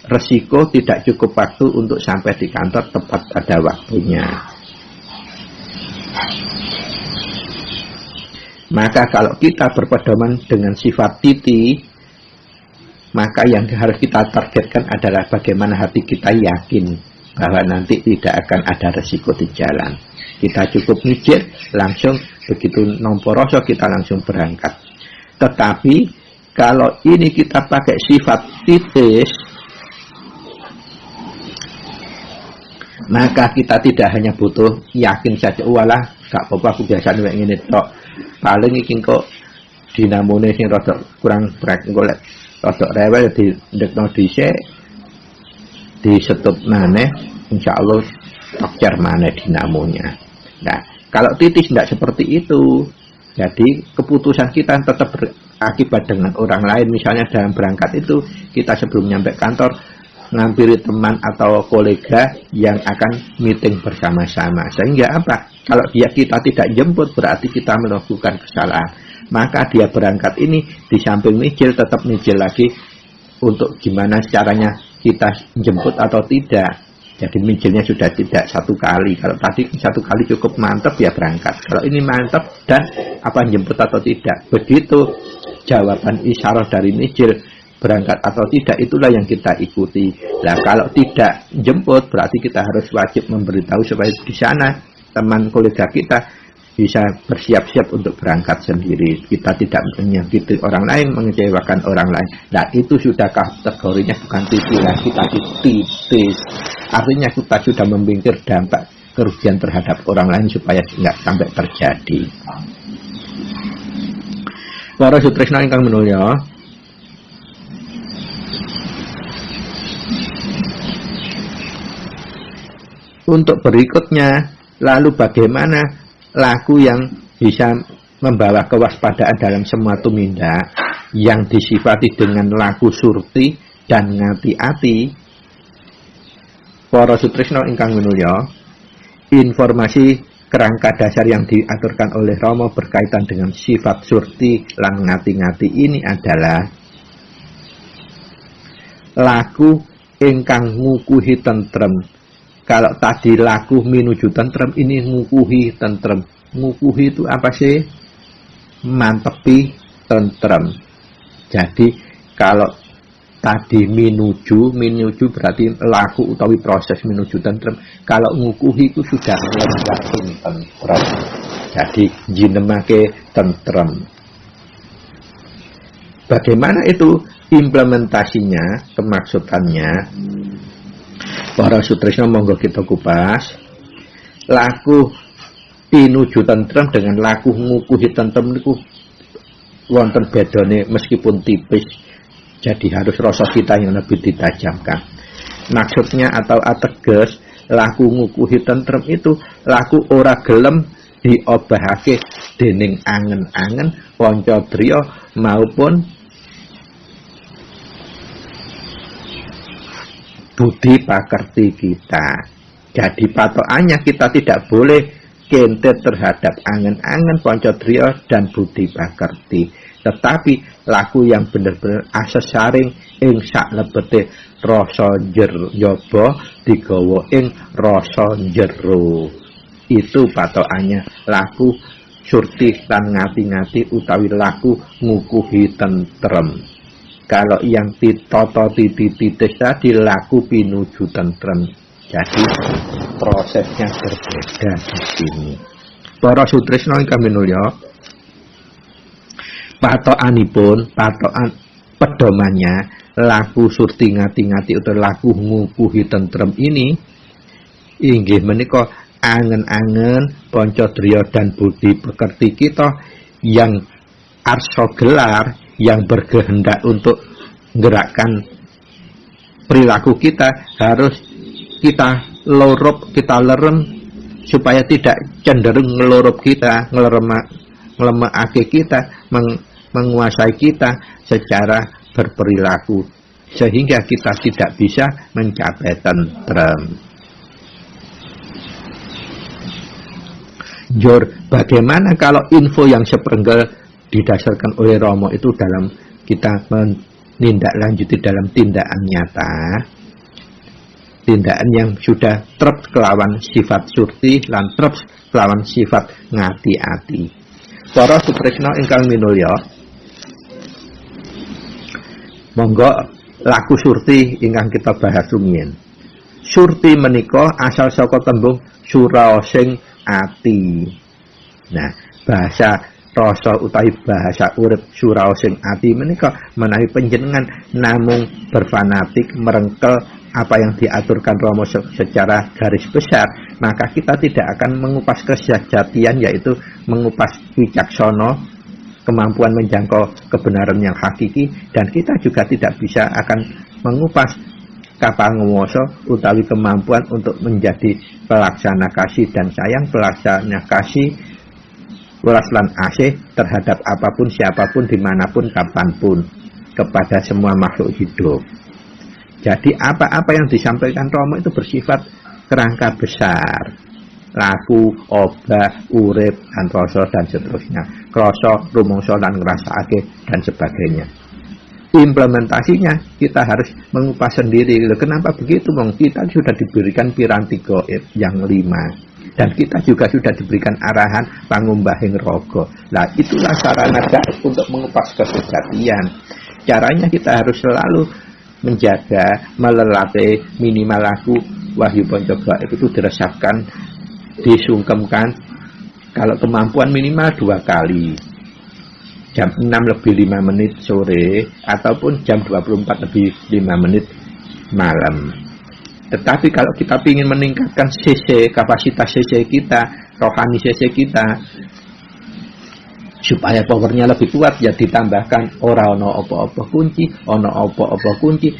B: resiko tidak cukup waktu untuk sampai di kantor tepat pada waktunya. Maka kalau kita berpedoman dengan sifat titi, maka yang harus kita targetkan adalah bagaimana hati kita yakin bahwa nanti tidak akan ada resiko di jalan. Kita cukup mikir, langsung begitu nompo rasa kita langsung berangkat. Tetapi kalau ini kita pakai sifat titis, maka kita tidak hanya butuh yakin saja, walah gak apa-apa aku biasa nek ngene tok. Paling iki kok dinamone sing rada kurang brek golek rada rewel di ndekno dhisik, di setup maneh, insyaallah tokcer maneh dinamonya. Nah, kalau titis tidak seperti itu, jadi keputusan kita tetap berakibat dengan orang lain. Misalnya dalam berangkat itu, kita sebelum nyampe kantor ngampiri teman atau kolega yang akan meeting bersama-sama. Sehingga apa? Kalau kita tidak jemput, berarti kita melakukan kesalahan. Maka dia berangkat ini di samping mijil, tetap mijil lagi untuk gimana caranya kita jemput atau tidak. Jadi mijilnya sudah tidak satu kali. Kalau tadi satu kali cukup mantap ya berangkat. Kalau ini mantap dan apa jemput atau tidak. Begitu jawaban isyarah dari mijil berangkat atau tidak, itulah yang kita ikuti. Nah, kalau tidak jemput berarti kita harus wajib memberitahu supaya di sana teman kolega kita bisa bersiap-siap untuk berangkat sendiri. Kita tidak menyakiti orang lain, mengecewakan orang lain. Nah, itu sudah kategorinya bukan titis lagi, tapi titis. Artinya kita sudah memikir dampak kerugian terhadap orang lain supaya tidak sampai terjadi. Para sutresna ingkang minulya, untuk berikutnya, lalu bagaimana laku yang bisa membawa kewaspadaan dalam semua tumindak yang disifati dengan laku surti dan ngati-ati. Para sutresna ingkang minulya, informasi kerangka dasar yang diaturkan oleh Rama berkaitan dengan sifat surti lan ngati-ngati ini adalah laku ingkang ngukuhi tentrem. Kalau tadi laku menuju tentrem, ini ngukuhi tentrem. Ngukuhi itu apa sih? Mantepi tentrem. Jadi kalau tadi menuju berarti laku utawi proses menuju tentrem. Kalau ngukuhi itu sudah nglenggahing tentrem. Jadi jinemake tentrem. Bagaimana itu implementasinya, kemaksudannya? Para sutresna monggo kita kupas. Laku pinuju tentrem dengan laku ngukuhi tentrem niku wonten bedane meskipun tipis. Jadi harus rasa kita yang lebih ditajamkan. Maksudnya atau ateges, laku ngukuhi tentrem itu laku ora gelem diobahake dening angen-angen panca driya maupun budi pakerti kita. Jadi patokannya kita tidak boleh kentet terhadap angen-angen pancadriya dan budi pakerti. Tetapi laku yang benar-benar asesaring ing saklebete rasa njaba digawa ing rasa njero. Itu patokannya laku surti lan ngati-ngati utawi laku ngukuhi tentrem. Kalau yang titoto titis tadi laku pinuju tentrem. Jadi prosesnya berbeda di sini. Para sutresna ingkang minulya, patokan pedomannya laku surti ngati-ngati utawa laku ngukuhi tentrem ini inggih menika angen-angen pancadriya dan budi pekerti kita yang arsa gelar, yang berkehendak untuk menggerakkan perilaku kita harus kita lorop, kita lerem supaya tidak cenderung ngelorup kita, ngelemakake kita, menguasai kita secara berperilaku, sehingga kita tidak bisa mencapai tentrem. Jor, bagaimana kalau info yang seperenggal didasarkan oleh Romo itu dalam kita menindaklanjuti dalam tindakan nyata, tindakan yang sudah trep kelawan sifat surti lan trep kelawan sifat ngati-ati. Para sutresna ingkang minulya, monggo laku surti ingkang kita bahas rumiyin. Surti menika asal saka tembung suraosing ati. Nah, bahasa rasa utawi bahasa urip suraosing ati menika menawi panjenengan namung berfanatik merengkel apa yang diaturkan Romo secara garis besar, maka kita tidak akan mengupas kesejatian, yaitu mengupas wicaksana, kemampuan menjangkau kebenaran yang hakiki, dan kita juga tidak bisa akan mengupas kapanguwasa utawi kemampuan untuk menjadi pelaksana kasih dan sayang, pelaksana kasih welas lan asih terhadap apapun, siapapun, dimanapun, kapanpun, kepada semua makhluk hidup. Jadi apa-apa yang disampaikan Romo itu bersifat kerangka besar, laku, obah, urip, dan rasa, dan seterusnya, krasa, rumangsa, lan ngrasakake, dan sebagainya. Implementasinya kita harus mengupas sendiri. Kenapa begitu? Kita sudah diberikan piranti gaib yang 5, dan kita juga sudah diberikan arahan pangumbahing raga. Nah, itulah sarana gaib untuk mengupas kesejatian. Caranya kita harus selalu menjaga, melelate minimal laku wahyu panca gaib itu diresapkan, disungkemkan. Kalau kemampuan minimal 2 kali, jam 6:05 sore ataupun jam 24:05 malam. Tetapi kalau kita ingin meningkatkan CC, kapasitas CC kita, rohani CC kita, supaya powernya lebih kuat, ya ditambahkan ora ono apa-apa kunci, ono apa-apa kunci,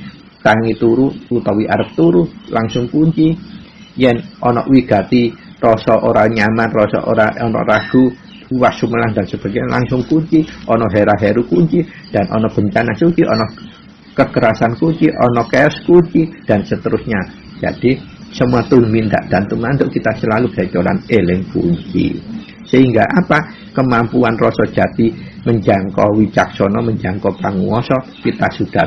B: tangi turu utawi arep turu langsung kunci. Yen ono wigati rasa ora nyaman, rasa ora ono ragu, was sumelang dan sebagainya, langsung kunci. Ono hera-heru kunci, dan ono bencana suci, ono kekerasan kunci, ono chaos kunci, dan seterusnya. Jadi semua tumindak dan tumanduk kita selalu gacoran eling kunci. Sehingga apa? Kemampuan rasa jati menjangkau wicaksana, menjangkau panguwasa, kita sudah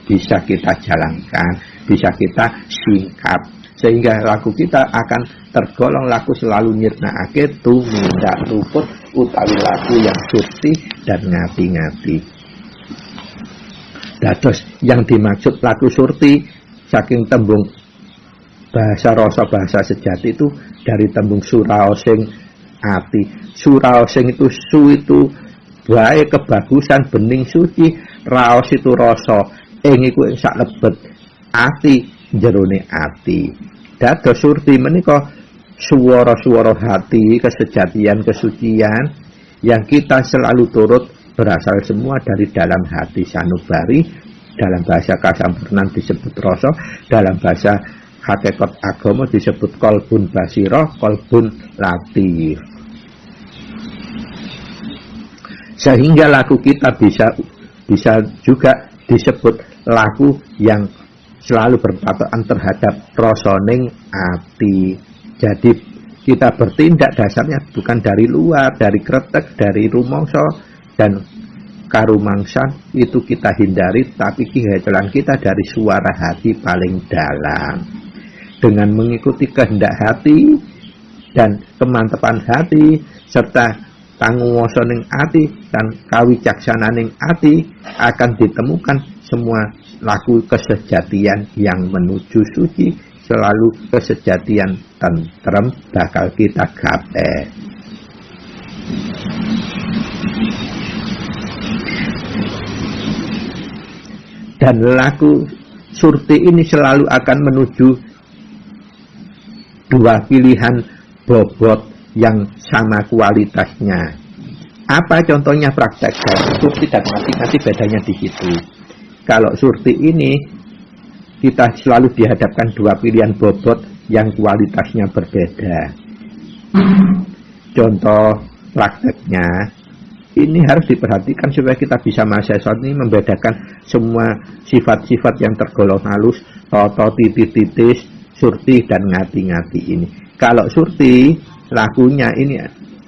B: bisa kita jalankan, bisa kita singkap. Sehingga laku kita akan tergolong laku selalu nyirnakake tumindak luput utawi laku yang surti dan ngati-ngati. Dados yang dimaksud laku surti saking tembung bahasa rasa, bahasa sejati itu dari tembung suraosing ati. Suraosing itu su itu baik, kebagusan, bening, suci. Raos itu rasa, ing iku sak lebet, ati jerone ati. Dados surti menika suara-suara hati, kesejatian, kesucian yang kita selalu turut berasal semua dari dalam hati sanubari. Dalam bahasa kasampurnan disebut rasa, dalam bahasa hakikat agama disebut kolbun basiro, kolbun latif. Sehingga laku kita bisa juga disebut laku yang selalu berpatokan terhadap rasoning ati. Jadi kita bertindak dasarnya bukan dari luar, dari kretek, dari rumangsa dan karumangsan, itu kita hindari, tapi kehancuran kita dari suara hati paling dalam. Dengan mengikuti kehendak hati dan kemantepan hati serta panguwasaning ati dan kawicaksananing ati, akan ditemukan semua laku kesejatian yang menuju suci, selalu kesejatian tentrem bakal kita gapai. Dan laku surti ini selalu akan menuju 2 pilihan bobot yang sama kualitasnya. Apa contohnya praktek surti dan ngati-ngati? Bedanya di situ. Kalau surti ini kita selalu dihadapkan 2 pilihan bobot yang kualitasnya berbeda. Contoh prakteknya ini harus diperhatikan supaya kita bisa masyarakat ini membedakan semua sifat-sifat yang tergolong halus, toto, titis, surti, dan ngati-ngati ini. Kalau surti, lakunya ini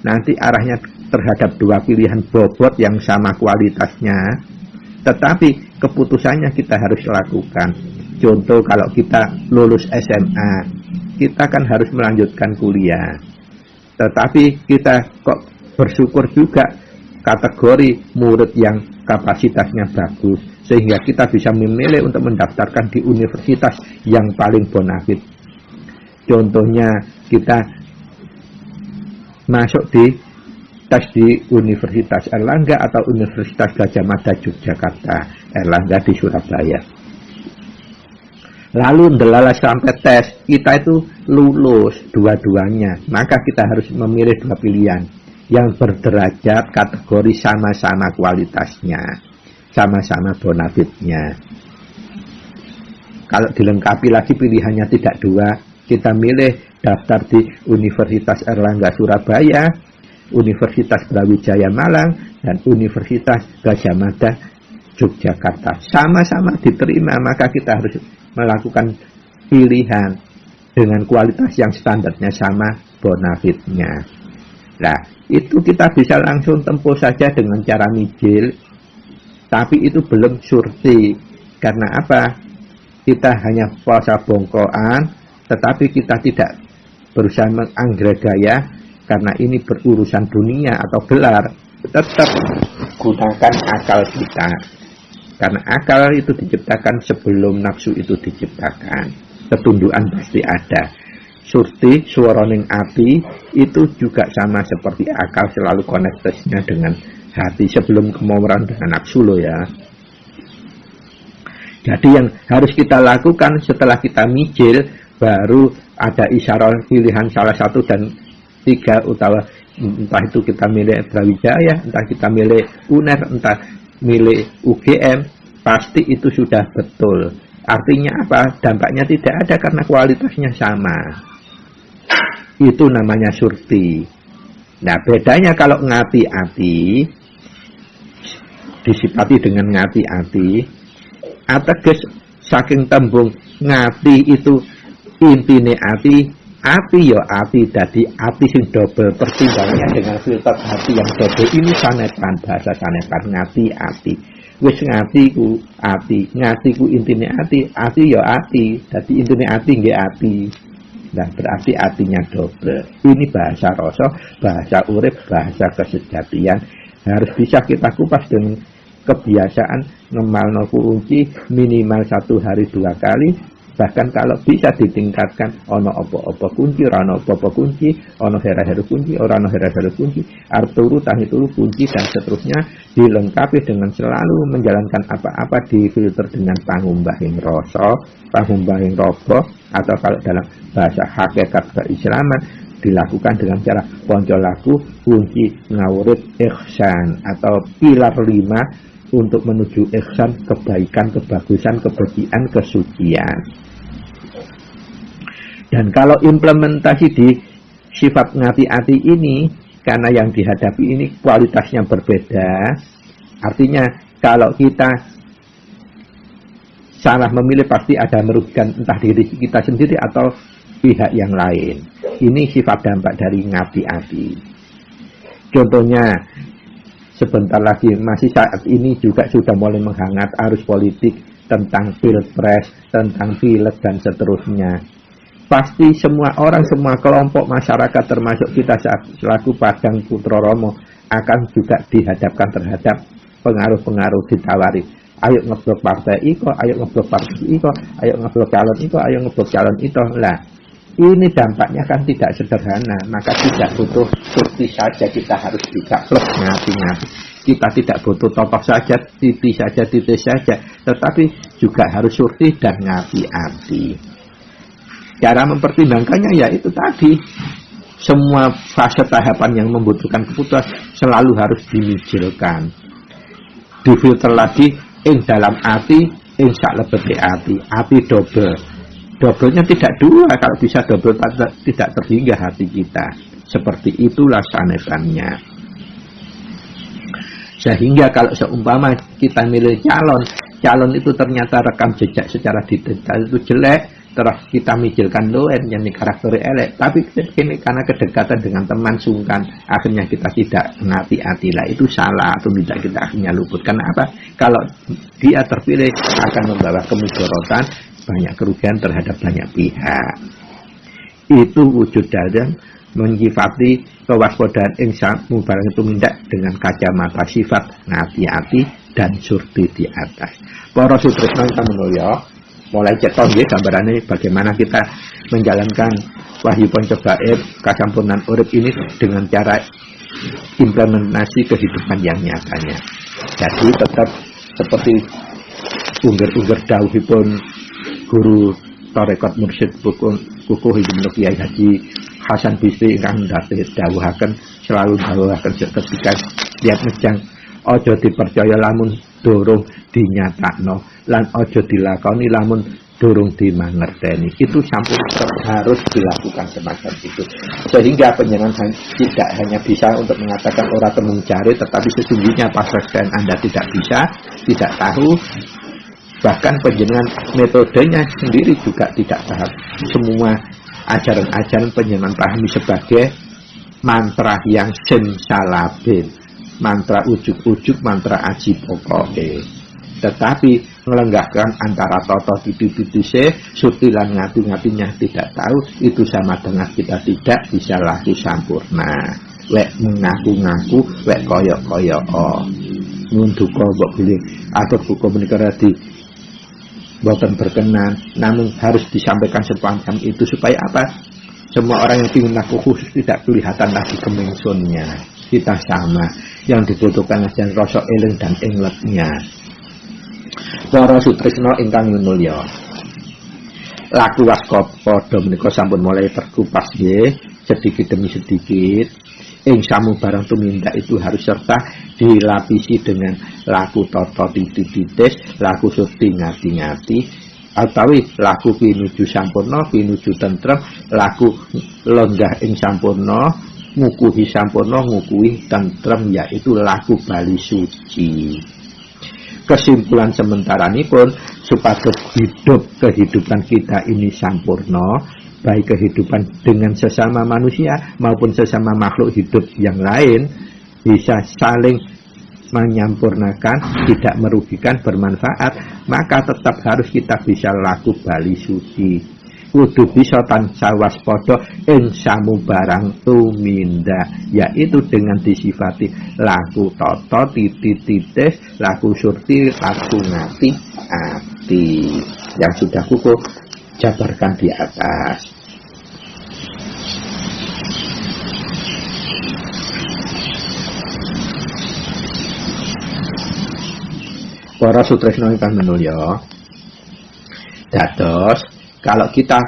B: nanti arahnya terhadap dua pilihan bobot yang sama kualitasnya, tetapi keputusannya kita harus lakukan. Contoh, kalau kita lulus SMA, kita kan harus melanjutkan kuliah, tetapi kita kok bersyukur juga kategori murid yang kapasitasnya bagus, sehingga kita bisa memilih untuk mendaftarkan di universitas yang paling bonafit. Contohnya kita masuk di tes di Universitas Erlangga atau Universitas Gadjah Mada Yogyakarta, Erlangga di Surabaya. Lalu ndelala sampai tes, kita itu lulus dua-duanya, maka kita harus memilih dua pilihan yang berderajat kategori sama-sama kualitasnya, sama-sama bonafitnya. Kalau dilengkapi lagi pilihannya tidak dua, kita milih daftar di Universitas Erlangga Surabaya, Universitas Brawijaya Malang, dan Universitas Gadjah Mada Yogyakarta. Sama-sama diterima, maka kita harus melakukan pilihan dengan kualitas yang standarnya sama bonafitnya. Nah, itu kita bisa langsung tempuh saja dengan cara mijil, tapi itu belum surti. Karena apa? Kita hanya puasa bongkoan, tetapi kita tidak berusaha menganggrek gaya, karena ini berurusan dunia atau gelar. Tetap gunakan akal kita, karena akal itu diciptakan sebelum nafsu itu diciptakan. Ketundukan pasti ada. Surti, suaraning ati, itu juga sama seperti akal, selalu koneksinya dengan hati sebelum kemauan dengan nafsu loh ya. Jadi yang harus kita lakukan setelah kita mijil, baru ada isyarat pilihan salah satu dan tiga utama, entah itu kita milih Brawijaya, entah kita milih UNER, entah milih UGM, pasti itu sudah betul. Artinya apa? Dampaknya tidak ada karena kualitasnya sama. Itu namanya surti. Nah, bedanya kalau ngati-ati, disipati dengan ngati-ati, ateges saking tembung ngati itu intine ati, ati ya ati, dadi ati sing double, pertimbangannya dengan filter hati yang double. Ini sanepan, bahasa sanepan, ngati-ati. Wis ngati ku ati, ngati ku intine ati ya ati, dadi intine ati nggih ati. Nah, berarti artinya double. Ini bahasa rasa, bahasa urip, bahasa kesejatian. Harus bisa kita kupas dengan kebiasaan ngemalno kunci minimal 1 hari 2 kali. Bahkan kalau bisa ditingkatkan, ono apa-apa kunci, ono apa-apa kunci, ono hera-hera kunci, ono hera-hera kunci, arturu tahi turu kunci, dan seterusnya, dilengkapi dengan selalu menjalankan apa-apa difilter dengan pangumbahing rasa, pangumbahing robo, atau kalau dalam bahasa hakikat keislaman dilakukan dengan cara ponco laku, kunci ngawurit ihsan, atau pilar 5 untuk menuju ihsan, kebaikan, kebagusan, kebersihan, kesucian. Dan kalau implementasi di sifat ngati-ati ini, karena yang dihadapi ini kualitasnya berbeda, artinya kalau kita salah memilih pasti ada merugikan entah diri kita sendiri atau pihak yang lain. Ini sifat dampak dari ngati-ati. Contohnya, sebentar lagi, masih saat ini juga sudah mulai menghangat arus politik tentang pilpres, tentang pileg, dan seterusnya. Pasti semua orang, semua kelompok masyarakat, termasuk kita selaku Padang Putra Romo, akan juga dihadapkan terhadap pengaruh-pengaruh ditawari. Ayo ngeblok partai iko, ayo ngeblok partai iko, ayo ngeblok calon iko, ayo ngeblok calon itu. Lah, ini dampaknya kan tidak sederhana. Maka tidak butuh surti saja, kita harus juga plus ngati-ngati. Kita tidak butuh totoh saja, titis saja, tetapi juga harus surti dan ngati-ngati. Cara mempertimbangkannya ya itu tadi. Semua fase tahapan yang membutuhkan keputusan selalu harus dimijilkan. Difilter lagi ing dalam ati, ing saklebete ati. Ati double. Doublenya tidak 2, kalau bisa double tidak terhingga hati kita. Seperti itulah sanetannya. Sehingga kalau seumpama kita milih calon itu ternyata rekam jejak secara detail itu jelek, terus kita mijilkan loen yang karakter elek, tapi ini karena kedekatan dengan teman sungkan, akhirnya kita tidak ngati-hati lah, itu salah atau tidak, kita akhirnya luput. Karena apa? Kalau dia terpilih akan membawa kemudaratan, banyak kerugian terhadap banyak pihak. Itu wujud dalam menyifati kewaspadaan insamu barang itu mindak dengan kacamata sifat ngati-hati dan surti di atas. Para sutresna ingkang mulya, mulai cetha nggih gambarannya bagaimana kita menjalankan wahyu pancabaib kasampurnan urip ini dengan cara implementasi kehidupan yang nyatanya. Jadi tetap seperti ungger-ungger dawuhipun guru tarekat mursyid Kukuh Ibnu Kiai Haji Hasan Bisri ingkang dawuhaken selalu dawuhaken ketika lihat ngejang, aja dipercaya lamun durung dinyatakno lan aja dilakoni lamun durung dimangerteni. Itu sampun harus dilakukan semacam itu. Sehingga penjenengan tidak hanya bisa untuk mengatakan ora temu cari, tetapi sesungguhnya pas Anda tidak bisa, tidak tahu, bahkan penjenengan metodenya sendiri juga tidak paham. Semua ajaran-ajaran penjenengan pahami sebagai mantra yang simsalabim, mantra ujuk-ujuk, mantra aji pokoke. Tetapi melenggahkan antara toto titik-titik sutilan ngati-ngatinya tidak tahu, itu sama dengan kita tidak bisa lagi sampurna. Lek mengaku-ngaku, lek koyok-koyok ngunduka mbok pilih atau buku menikah di bukan berkenan, namun harus disampaikan semacam itu supaya apa? Semua orang yang ingin laku khusus tidak kelihatan lagi kemengsunnya. Kita sama, yang dibutuhkan adalah rasa eling dan engletnya. Para sutresna ingkang mulya, laku waskopo menika sampun mulai terkupas nggih sedikit demi sedikit. Ing samu barang tumindak itu harus serta dilapisi dengan laku toto titis, laku surti ngati-ngati, atau laku pinuju sampurna, pinuju tentrem, laku lenggah ing sampurna, ngukuhi sampurna, ngukuhi tentrem, yaitu laku bali suci. Kesimpulan sementara ini pun supados kehidupan kita ini sampurna, baik kehidupan dengan sesama manusia maupun sesama makhluk hidup yang lain bisa saling menyampurnakan, tidak merugikan, bermanfaat, maka tetap harus kita bisa laku bali suci. Kudu bisa tansah waspada ing samu barang tumindak, yaitu dengan disifati laku toto titis, laku surti, laku ngati ati yang sudah kukuh jabarkan di atas. Para sutresna ingkang minulya, dados kalau kita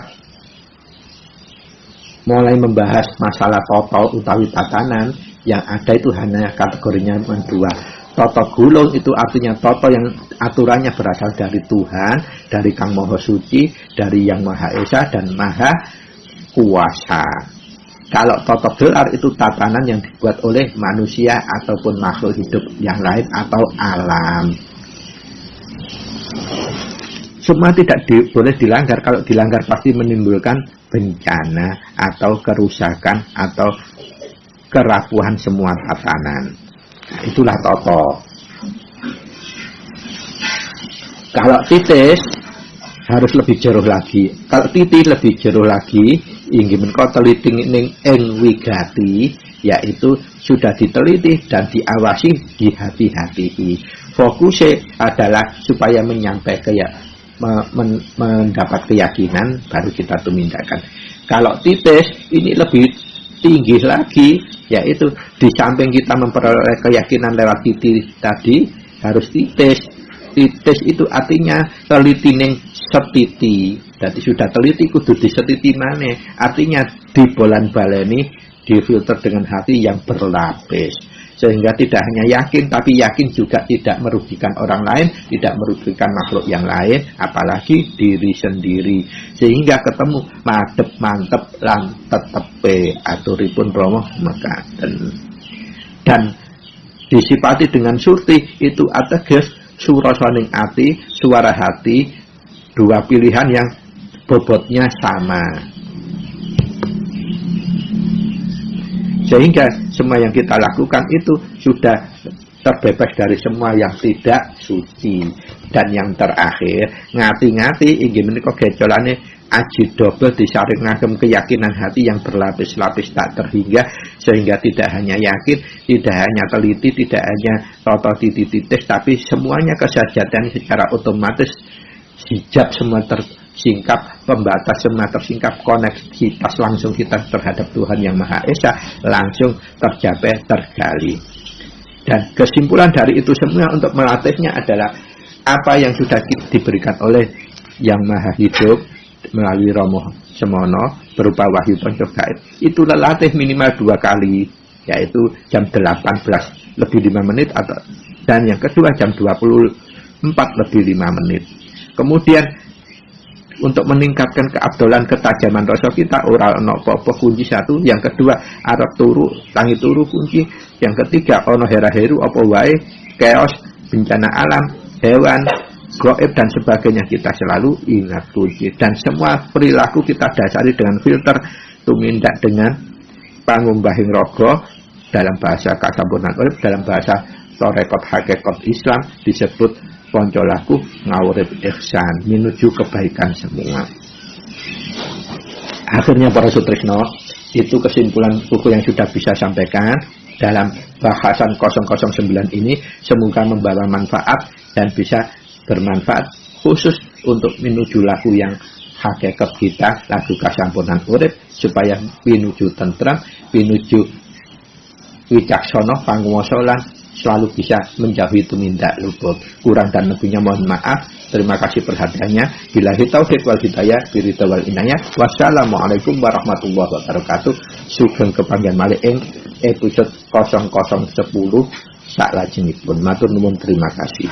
B: mulai membahas masalah toto utawi tatanan, yang ada itu hanya kategorinya dua. Toto gulung itu artinya toto yang aturannya berasal dari Tuhan, dari Kang Maha Suci, dari Yang Maha Esa dan Maha Kuasa. Kalau toto gelar itu tatanan yang dibuat oleh manusia ataupun makhluk hidup yang lain atau alam. Semua tidak boleh dilanggar. Kalau dilanggar pasti menimbulkan bencana atau kerusakan atau kerapuhan semua tatanan. Nah, itulah toto. Kalau titis harus lebih jero lagi. Kalau titi lebih jero lagi, inggih menika teliti ning ing wigati, yaitu sudah diteliti dan diawasi, dihati-hati. Fokusnya adalah supaya mendapat keyakinan, baru kita tumindakan. Kalau titis ini lebih tinggi lagi, yaitu di samping kita memperoleh keyakinan lewat titis tadi, harus titis. Titis itu artinya teliti ning setiti. Jadi sudah teliti kudu disetiti maneh. Artinya dibolan-baleni, difilter dengan hati yang berlapis. Sehingga tidak hanya yakin, tapi yakin juga tidak merugikan orang lain, tidak merugikan makhluk yang lain, apalagi diri sendiri. Sehingga ketemu madep mantep lan tetepe aturipun Rama mekaten. Dan disipati dengan surti itu ateges surasaning ati, suara hati, dua pilihan yang bobotnya sama. Sehingga semua yang kita lakukan itu sudah terbebas dari semua yang tidak suci. Dan yang terakhir, ngati-ngati inggih menika gecolane aji double disaring ngagem keyakinan hati yang berlapis-lapis tak terhingga, sehingga tidak hanya yakin, tidak hanya teliti, tidak hanya toto titis, tapi semuanya kesejahteraan secara otomatis hijab semua tersingkap, pembatas semua tersingkap, koneksitas langsung kita terhadap Tuhan Yang Maha Esa langsung tercapai, tergali. Dan kesimpulan dari itu semua untuk melatihnya adalah apa yang sudah diberikan oleh Yang Maha Hidup melalui Romo Semono berupa wahyu tonjok gaib itu latih minimal 2 kali, yaitu jam 18 lebih 5 menit atau, dan yang kedua jam 24 lebih 5 menit. Kemudian untuk meningkatkan keabdolan ketajaman rasa kita, ora ono apa-apa kunci 1, yang kedua arep turu tangi turu kunci, yang ketiga ono hera-heru apa wae, chaos, bencana alam, hewan, gaib dan sebagainya kita selalu ingat kunci. Dan semua perilaku kita dasari dengan filter tumindak dengan pangumbahing rogo, dalam bahasa kasampunan urip, dalam bahasa torekot hakikat Islam disebut poncolaku ngawurip ihsan, menuju kebaikan semua. Akhirnya para sutrisno, itu kesimpulan buku yang sudah bisa sampaikan dalam bahasan 009 ini, semoga membawa manfaat dan bisa bermanfaat khusus untuk menuju lagu yang hakikat kita, lagu kasampunan urip, supaya menuju tentram, menuju wicaksana panguwasa lan selalu bisa menjauhi tumindak luput. Kurang dan lebihnya mohon maaf. Terima kasih perhatiannya. Billahi taufiq wal hidayah, biridha wal inayah. Wassalamualaikum warahmatullahi wabarakatuh. Sugeng kepanggihan malih ing episode 0010 saklajengipun. Matur nuwun, terima kasih.